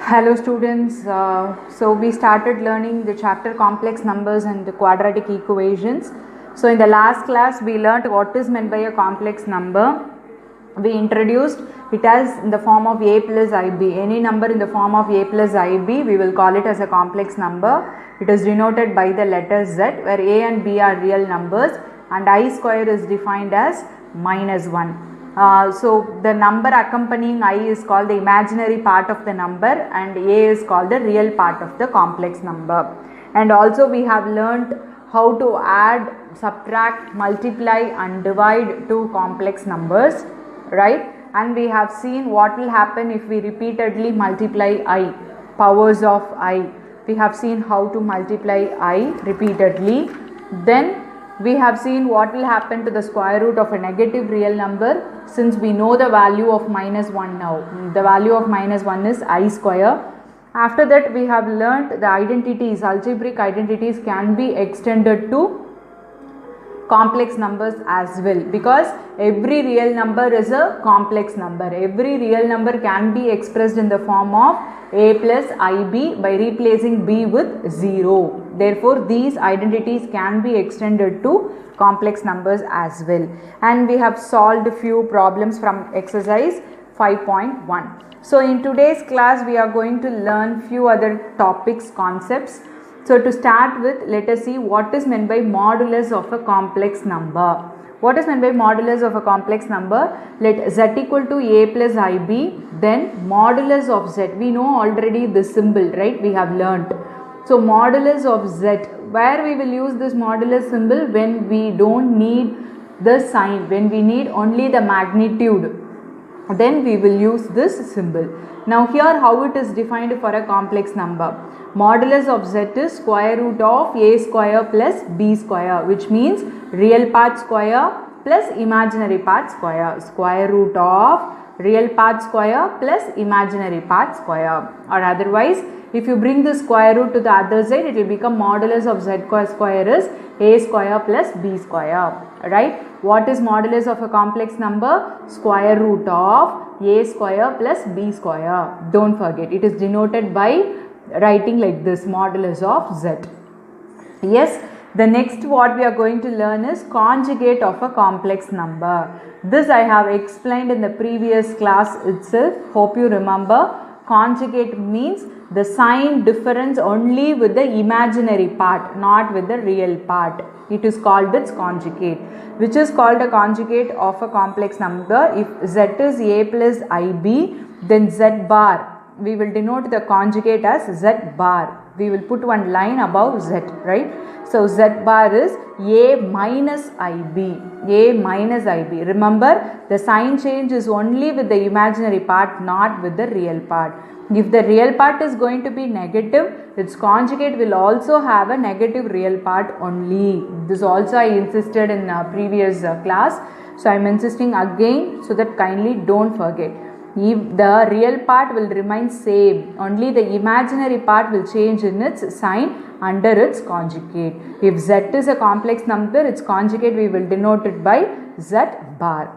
Hello students, so we started learning the chapter complex numbers and the quadratic equations. So in the last class we learnt what is meant by a complex number. We introduced it as in the form of a plus ib. Any number in the form of a plus ib, we will call it as a complex number. It is denoted by the letter z, where a and b are real numbers and I square is defined as -1. So the number accompanying I is called the imaginary part of the number and A is called the real part of the complex number. And also we have learnt how to add, subtract, multiply and divide two complex numbers, right? And we have seen what will happen if we repeatedly multiply I, powers of I. We have seen how to multiply I repeatedly. Then we have seen what will happen to the square root of a negative real number, since we know the value of -1 now. The value of -1 is I square. After that we have learnt the identities, algebraic identities can be extended to complex numbers as well, because every real number is a complex number. Every real number can be expressed in the form of a plus ib by replacing b with 0. Therefore these identities can be extended to complex numbers as well. And we have solved few problems from exercise 5.1. So in today's class we are going to learn few other topics, concepts. So to start with, let us see what is meant by modulus of a complex number. What is meant by modulus of a complex number? Let z equal to a plus ib, then modulus of z. We know already this symbol, right? We have learnt. So modulus of z, where we will use this modulus symbol? When we don't need the sign, when we need only the magnitude, then we will use this symbol. Now here how it is defined for a complex number. Modulus of z is square root of a square plus b square, which means real part square plus imaginary part square. Square root of real part square plus imaginary part square. Or otherwise, if you bring the square root to the other side, it will become modulus of z square is a square plus b square. Right? What is modulus of a complex number? Square root of a square plus b square. Don't forget, it is denoted by writing like this, modulus of z. Yes, the next what we are going to learn is conjugate of a complex number. This I have explained in the previous class itself. Hope you remember. Conjugate means the sign difference only with the imaginary part, not with the real part. It is called its conjugate, which is called a conjugate of a complex number. If z is a plus ib, then z bar, we will denote the conjugate as z bar. We will put one line above z, right? So z bar is a minus ib, a minus ib. Remember, the sign change is only with the imaginary part, not with the real part. If the real part is going to be negative, its conjugate will also have a negative real part only. This also I insisted in previous class, so I am insisting again, so that kindly don't forget. If the real part will remain same, only the imaginary part will change in its sign under its conjugate. If z is a complex number, its conjugate we will denote it by z bar.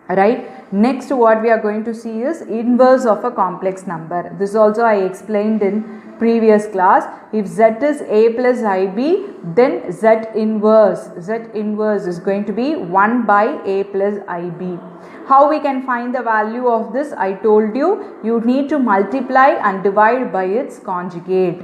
Right? Next what we are going to see is inverse of a complex number. This also I explained in previous class. If z is a plus ib, then z inverse is going to be 1 by a plus ib. How we can find the value of this? I told you, you need to multiply and divide by its conjugate.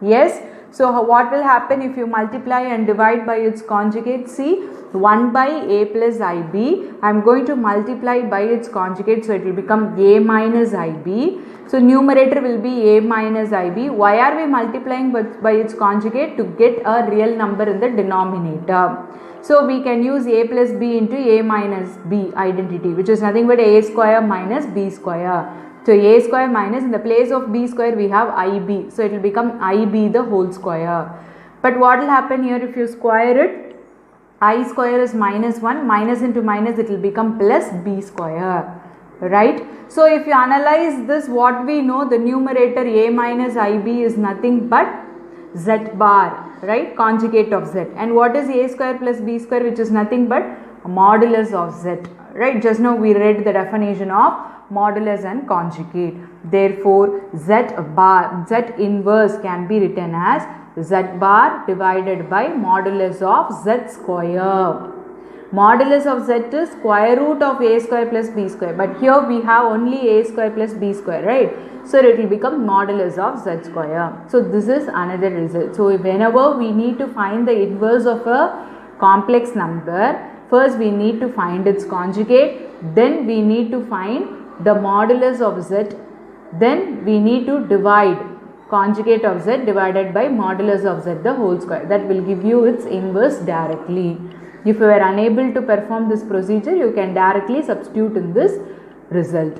Yes. So what will happen if you multiply and divide by its conjugate? See, 1 by a plus ib, I am going to multiply by its conjugate, so it will become a minus ib. So numerator will be a minus ib. Why are we multiplying by its conjugate? To get a real number in the denominator. So we can use a plus b into a minus b identity, which is nothing but a square minus b square. So a square minus, in the place of b square we have ib. So it will become ib the whole square. But what will happen here if you square it? I square is -1, minus into minus it will become plus b square. Right? So if you analyze this, what we know, the numerator a minus ib is nothing but z bar, right? Conjugate of z. And what is a square plus b square, which is nothing but modulus of z, right? Just now we read the definition of modulus and conjugate. Therefore, Z inverse can be written as Z bar divided by modulus of Z square. Modulus of Z is square root of a square plus b square, but here we have only a square plus b square, right? So it will become modulus of Z square. So this is another result. So whenever we need to find the inverse of a complex number, first we need to find its conjugate, then we need to find the modulus of Z, then we need to divide conjugate of Z divided by modulus of Z the whole square. That will give you its inverse directly. If you are unable to perform this procedure, you can directly substitute in this result,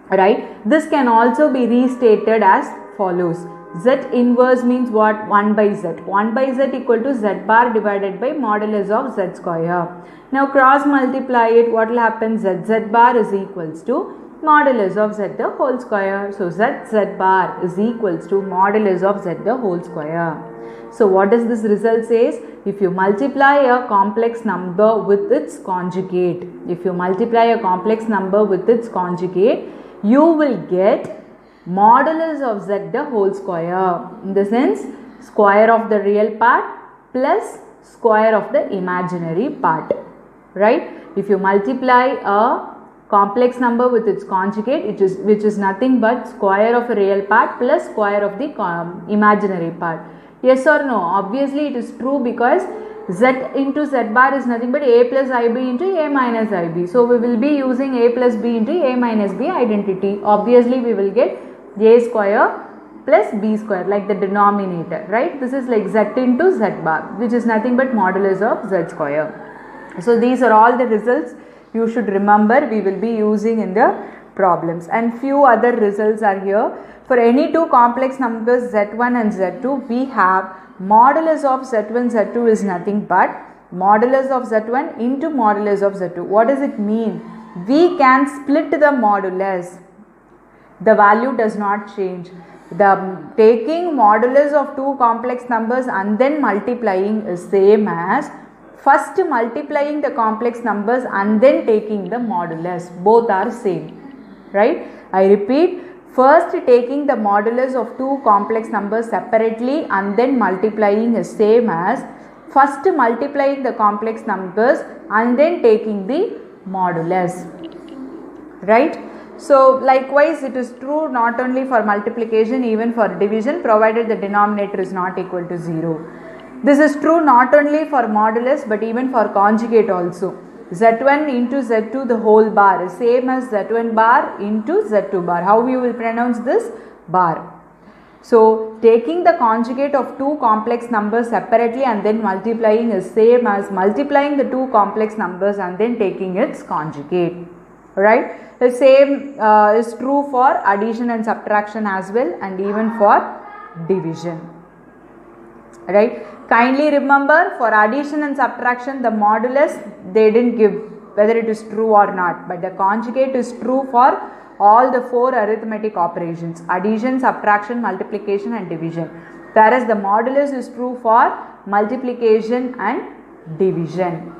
right? This can also be restated as follows. Z inverse means what? 1 by Z. 1 by Z equal to Z bar divided by modulus of Z square. Now cross multiply it, what will happen? Z bar is equals to modulus of Z the whole square. So Z bar is equals to modulus of Z the whole square. So what does this result says? If you multiply a complex number with its conjugate, if you multiply a complex number with its conjugate, you will get modulus of Z the whole square. In the sense, square of the real part plus square of the imaginary part, right? If you multiply a complex number with its conjugate, which is nothing but square of a real part plus square of the imaginary part. Yes or no? Obviously it is true, because Z into Z bar is nothing but a plus ib into a minus ib. So we will be using a plus b into a minus b identity. Obviously we will get a square plus b square like the denominator, right? This is like Z into Z bar, which is nothing but modulus of Z square. So these are all the results you should remember we will be using in the problems, and few other results are here. For any two complex numbers Z1 and Z2, we have modulus of Z1 Z2 is nothing but modulus of Z1 into modulus of Z2. What does it mean? We can split the modulus. The value does not change. The taking modulus of two complex numbers and then multiplying is same as first multiplying the complex numbers and then taking the modulus. Both are same, right? I repeat, first taking the modulus of two complex numbers separately and then multiplying is same as first multiplying the complex numbers and then taking the modulus, right? So likewise it is true not only for multiplication, even for division, provided the denominator is not equal to 0. This is true not only for modulus but even for conjugate also. Z1 into Z2 the whole bar is same as Z1 bar into Z2 bar. How you will pronounce this? Bar. So taking the conjugate of two complex numbers separately and then multiplying is same as multiplying the two complex numbers and then taking its conjugate, right? The same is true for addition and subtraction as well, and even for division, right? Kindly remember, for addition and subtraction the modulus they didn't give whether it is true or not, but the conjugate is true for all the four arithmetic operations: addition, subtraction, multiplication and division, whereas the modulus is true for multiplication and division,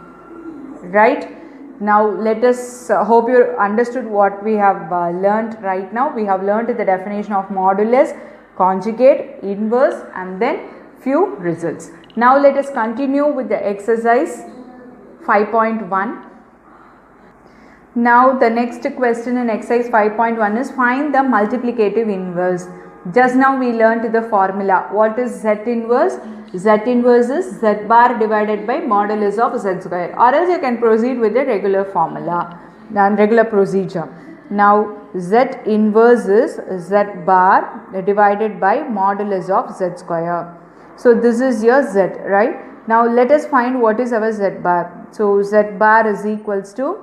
right? Now let us hope you understood what we have learnt right now. We have learnt the definition of modulus, conjugate, inverse, and then few results. Now let us continue with the exercise 5.1. Now the next question in exercise 5.1 is find the multiplicative inverse. Just now we learnt the formula. What is Z inverse? Z inverse is Z bar divided by modulus of Z square, or else you can proceed with the regular formula and regular procedure. Now Z inverse is Z bar divided by modulus of Z square. So this is your Z, right? Now let us find what is our Z bar. So Z bar is equals to,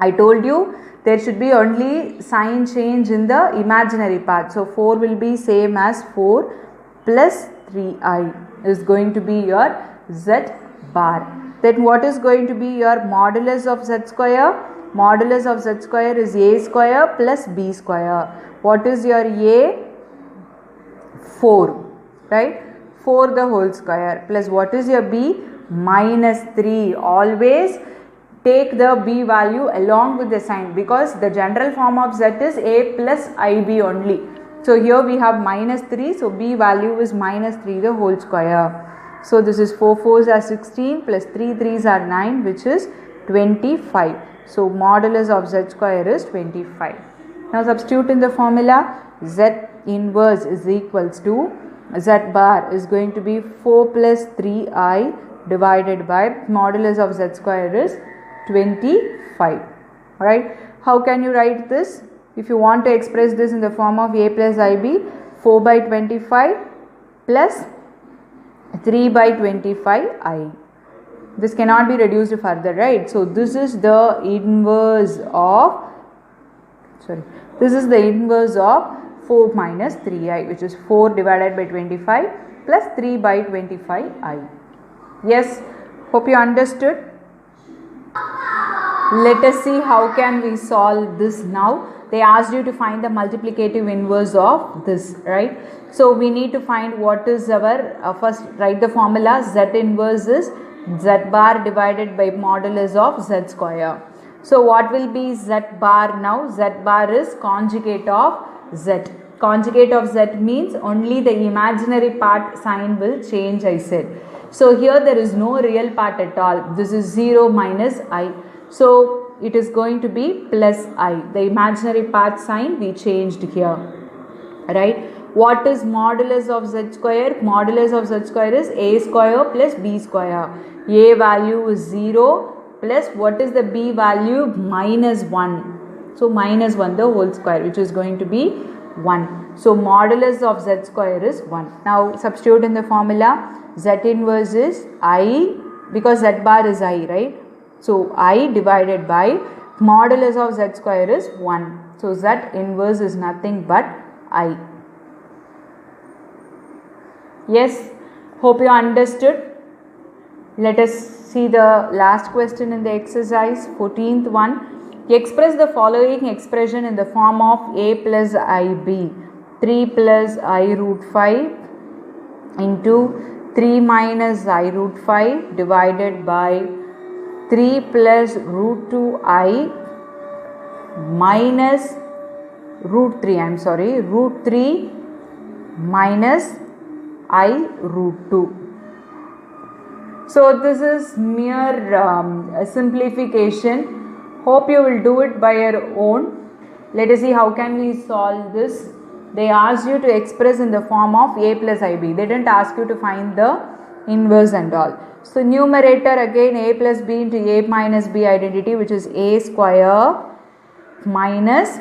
I told you there should be only sign change in the imaginary part. So 4 will be same as 4 plus 3i is going to be your Z bar. Then what is going to be your modulus of Z square? Modulus of Z square is a square plus b square. What is your a? 4, right? 4 the whole square plus what is your b? Minus 3. Always take the b value along with the sign, because the general form of z is a plus ib only. So here we have minus 3, so b value is minus 3 the whole square. So this is 4 4s are 16 plus 3 3s are 9, which is 25. So modulus of z square is 25. Now substitute in the formula. Z inverse is equals to z bar is going to be 4 plus 3i divided by modulus of z square is 25. Alright, how can you write this? If you want to express this in the form of a plus ib, 4 by 25 plus 3 by 25i. This cannot be reduced further, right? So this is the inverse of 4 minus 3i, which is 4 divided by 25 plus 3 by 25i. Yes, hope you understood. Let us see how can we solve this now. They asked you to find the multiplicative inverse of this, right? So we need to find what is our, first write the formula. Z inverse is z bar divided by modulus of z square. So what will be z bar now? Z bar is conjugate of z. Conjugate of z means only the imaginary part sign will change, I said. So here there is no real part at all. This is 0 minus I. So it is going to be plus I. The imaginary part sign we changed here. Right? What is modulus of z square? Modulus of z square is a square plus b square. A value is 0 plus what is the b value? Minus 1. So minus 1 the whole square, which is going to be 1. So modulus of z square is 1. Now substitute in the formula. Z inverse is I, because z bar is I, right? So I divided by modulus of z square is 1. So z inverse is nothing but I. Yes, hope you understood. Let us see the last question in the exercise, 14th one. Express the following expression in the form of a plus ib. 3 plus I root 5 into 3 minus I root 5 divided by 3 plus root 2i minus root 3, root 3 minus I root 2. So this is mere simplification. Hope you will do it by your own. Let us see how can we solve this. They asked you to express in the form of a plus ib. They didn't ask you to find the inverse and all. So numerator again a plus b into a minus b identity, which is a square minus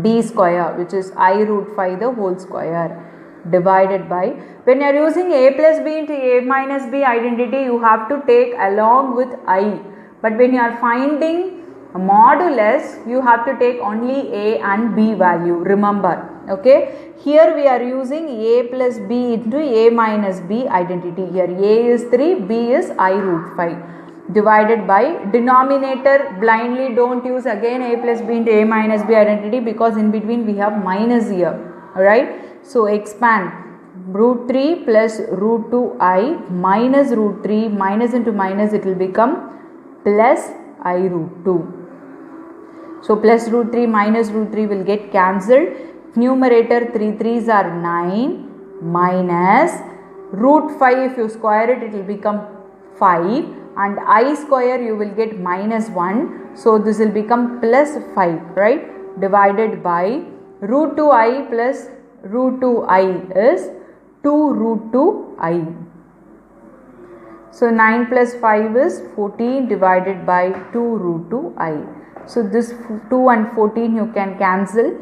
b square, which is I root 5 the whole square, divided by, when you are using a plus b into a minus b identity, you have to take along with I. But when you are finding modulus, you have to take only a and b value, remember. Okay, here we are using a plus b into a minus b identity. Here a is 3, b is I root 5, divided by denominator. Blindly don't use again a plus b into a minus b identity, because in between we have minus here. Alright, so expand. Root 3 plus root 2i minus root 3, minus into minus, it will become plus I root 2. So plus root 3 minus root 3 will get cancelled. Numerator 3 3s are 9 minus root 5, if you square it, it will become 5, and I square you will get minus 1. So this will become plus 5, right? Divided by root 2i plus root 2i is 2 root 2i. So 9 plus 5 is 14 divided by 2 root 2i. So this 2 and 14 you can cancel.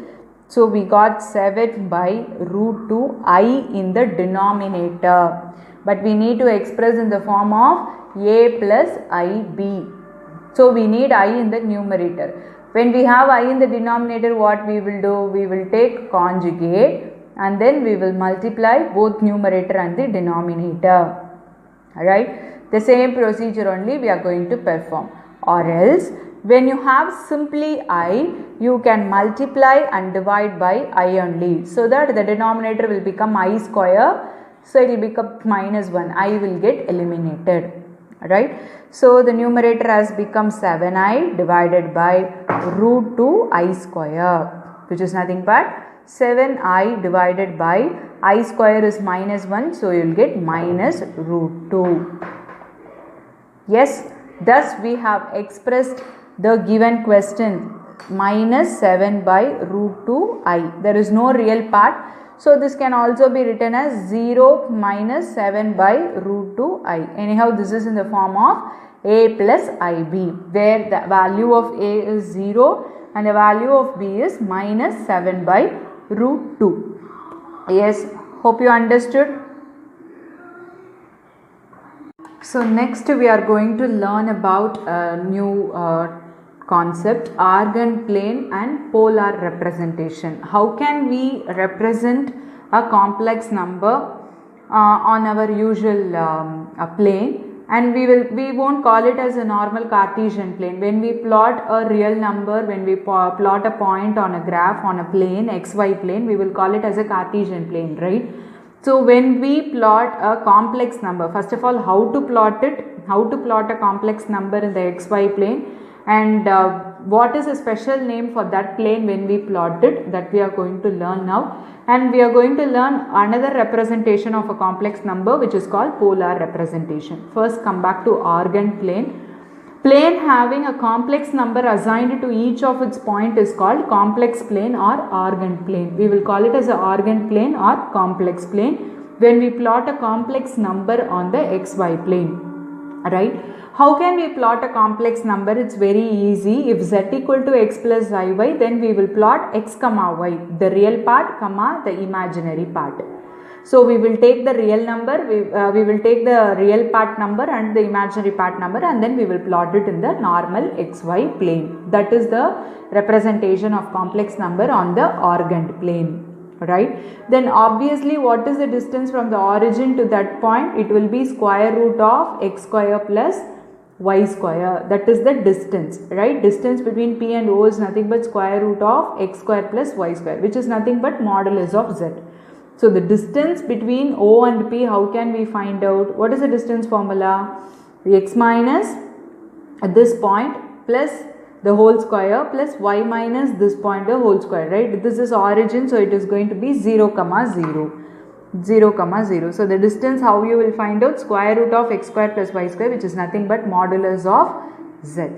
So we got 7 by root 2i in the denominator. But we need to express in the form of a plus ib. So we need I in the numerator. When we have I in the denominator, what we will do? We will take conjugate and then we will multiply both numerator and the denominator. Alright, the same procedure only we are going to perform. Or else, when you have simply I, you can multiply and divide by I only, so that the denominator will become I square. So it will become minus 1. I will get eliminated. right? So the numerator has become 7i divided by root 2i square, which is nothing but 7i divided by I square is minus 1, so you will get minus root 2. Yes, thus we have expressed the given question minus 7 by root 2i. There is no real part, so this can also be written as 0 minus 7 by root 2i. Anyhow, this is in the form of a plus ib, where the value of a is 0 and the value of b is minus 7 by root 2. Yes, hope you understood. So next we are going to learn about a new concept, Argand plane and polar representation. How can we represent a complex number on our usual plane? And we won't call it as a normal Cartesian plane. When we plot a real number, when we plot a point on a graph on a plane, xy plane, we will call it as a Cartesian plane, right? So when we plot a complex number, first of all, how to plot it, how to plot a complex number in the xy plane, and what is a special name for that plane when we plot it, that we are going to learn now. And we are going to learn another representation of a complex number, which is called polar representation. First, come back to Argand plane. Plane having a complex number assigned to each of its point is called complex plane or Argand plane. We will call it as a Argand plane or complex plane when we plot a complex number on the xy plane, right? How can we plot a complex number? It's very easy. If z equal to x plus iy, then we will plot x comma y, the real part comma the imaginary part. So we will take the real number, we will take the real part number and the imaginary part number, and then we will plot it in the normal xy plane. That is the representation of complex number on the Argand plane, right? Then obviously, what is the distance from the origin to that point? It will be square root of x square plus y square. That is the distance, right? Distance between P and O is nothing but square root of x square plus y square, which is nothing but modulus of z. So the distance between O and P, how can we find out? What is the distance formula? X minus at this point plus the whole square plus y minus this point the whole square, right? This is origin, so it is going to be 0 comma 0. 0 comma 0. So the distance, how you will find out? Square root of x square plus y square, which is nothing but modulus of z.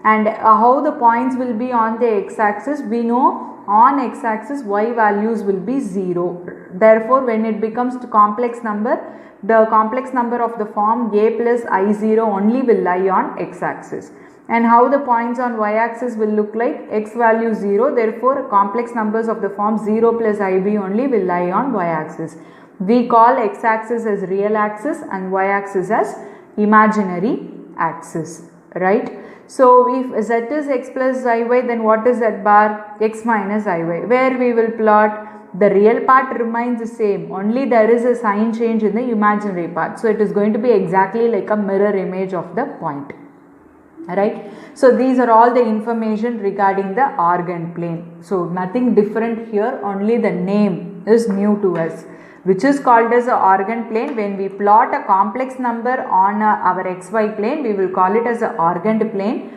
And how the points will be on the x-axis? We know on x-axis y values will be 0. Therefore, when it becomes to complex number, the complex number of the form a plus I0 only will lie on x-axis. And how the points on y-axis will look like? X value 0, therefore complex numbers of the form 0 plus IB only will lie on y-axis. We call x-axis as real axis and y-axis as imaginary axis, right? So if z is x plus iy, then what is z bar? X minus iy, where we will plot the real part remains the same, only there is a sign change in the imaginary part. So it is going to be exactly like a mirror image of the point, right? So these are all the information regarding the Argand plane. So nothing different here, only the name is new to us, which is called as a Argand plane. When we plot a complex number on our xy plane, we will call it as a Argand plane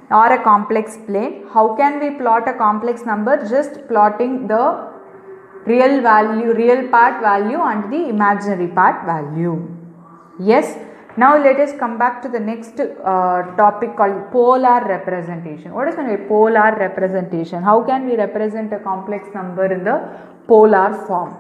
or a complex plane. How can we plot a complex number? Just plotting the real value, real part value and the imaginary part value. Yes. Now let us come back to the next topic called polar representation. What is meant by polar representation? How can we represent a complex number in the polar form?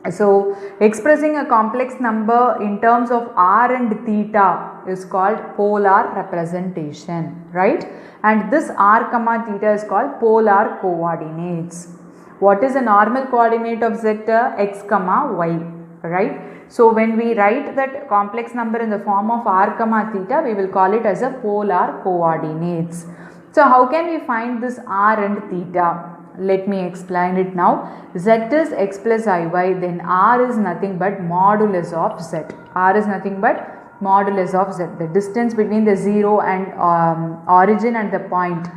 So expressing a complex number in terms of r and theta is called polar representation, right? And this r comma theta is called polar coordinates. What is the normal coordinate of z? X comma y, right? So when we write that complex number in the form of r comma theta, we will call it as a polar coordinates. So how can we find this r and theta? Let me explain it now. Z is x plus iy, then r is nothing but modulus of z. R is nothing but modulus of z. The distance between the 0 and origin and the point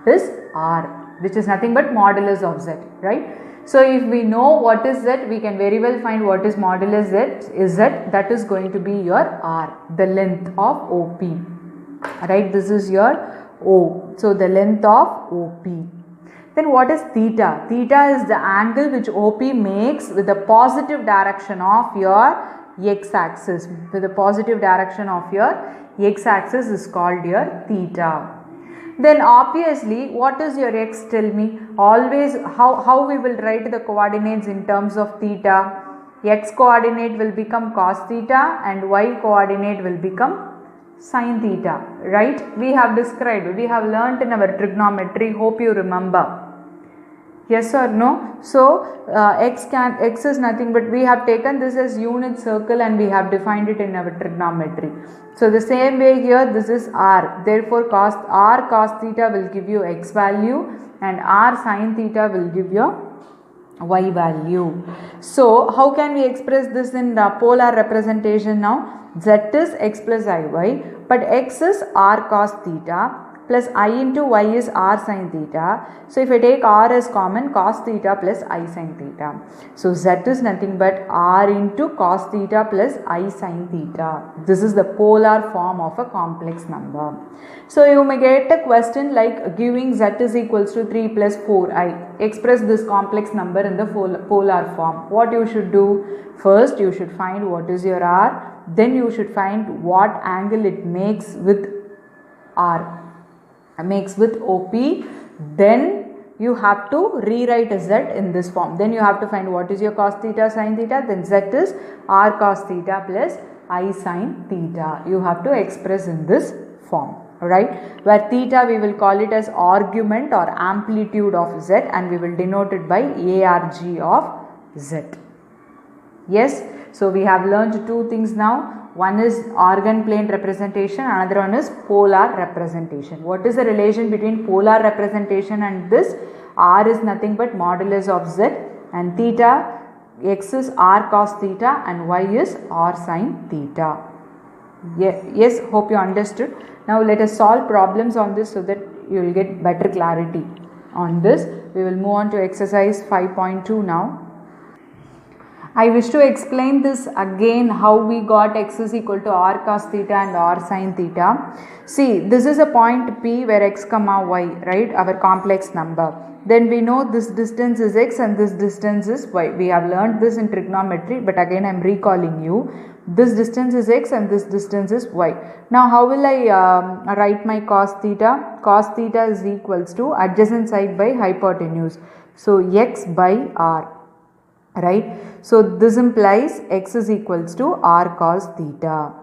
is r, which is nothing but modulus of z, right? So if we know what is z, we can very well find what is modulus z is z. That is going to be your r, the length of OP. Right, this is your O. So the length of OP. Then what is theta? Theta is the angle which OP makes with the positive direction of your x-axis. With the positive direction of your x-axis is called your theta. Then obviously, what is your x? Tell me. Always how we will write the coordinates in terms of theta? X coordinate will become cos theta and y coordinate will become sin theta, right? We have described, we have learnt in our trigonometry, hope you remember. Yes or no? So x is nothing but we have taken this as unit circle and we have defined it in our trigonometry. So the same way here, this is r, therefore r cos theta will give you x value and r sin theta will give you y value. So how can we express this in the polar representation now? Z is x plus iy, but x is r cos theta plus I into y is r sin theta. So if I take r as common, cos theta plus I sin theta. So z is nothing but r into cos theta plus I sin theta. This is the polar form of a complex number. So you may get a question like giving z is equals to 3 plus 4i. Express this complex number in the polar form. What you should do? First you should find what is your r. Then you should find what angle it makes with r, makes with OP. Then you have to rewrite z in this form. Then you have to find what is your cos theta sin theta. Then z is r cos theta plus I sin theta. You have to express in this form, right? Where theta we will call it as argument or amplitude of z and we will denote it by arg of z. Yes, so we have learned two things now. One is organ plane representation, another one is polar representation. What is the relation between polar representation and this? R is nothing but modulus of z and theta, x is r cos theta and y is r sin theta. Yes, hope you understood. Now let us solve problems on this so that you will get better clarity on this. We will move on to exercise 5.2 now. I wish to explain this again, how we got x is equal to r cos theta and r sin theta. See, this is a point P where x comma y, right, our complex number. Then we know this distance is x and this distance is y. We have learned this in trigonometry, but again I am recalling you. This distance is x and this distance is y. Now how will I write my cos theta? Cos theta is equals to adjacent side by hypotenuse. So x by r. Right, so this implies x is equals to r cos theta.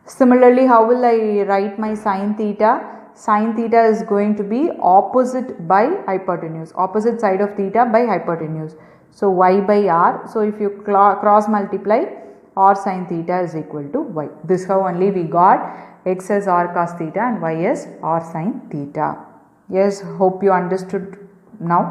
Similarly, how will I write my sin theta? Sin theta is going to be opposite by hypotenuse, opposite side of theta by hypotenuse. So y by r. So if you cross multiply, r sin theta is equal to y. This how only we got x as r cos theta and y as r sin theta. Yes, hope you understood now.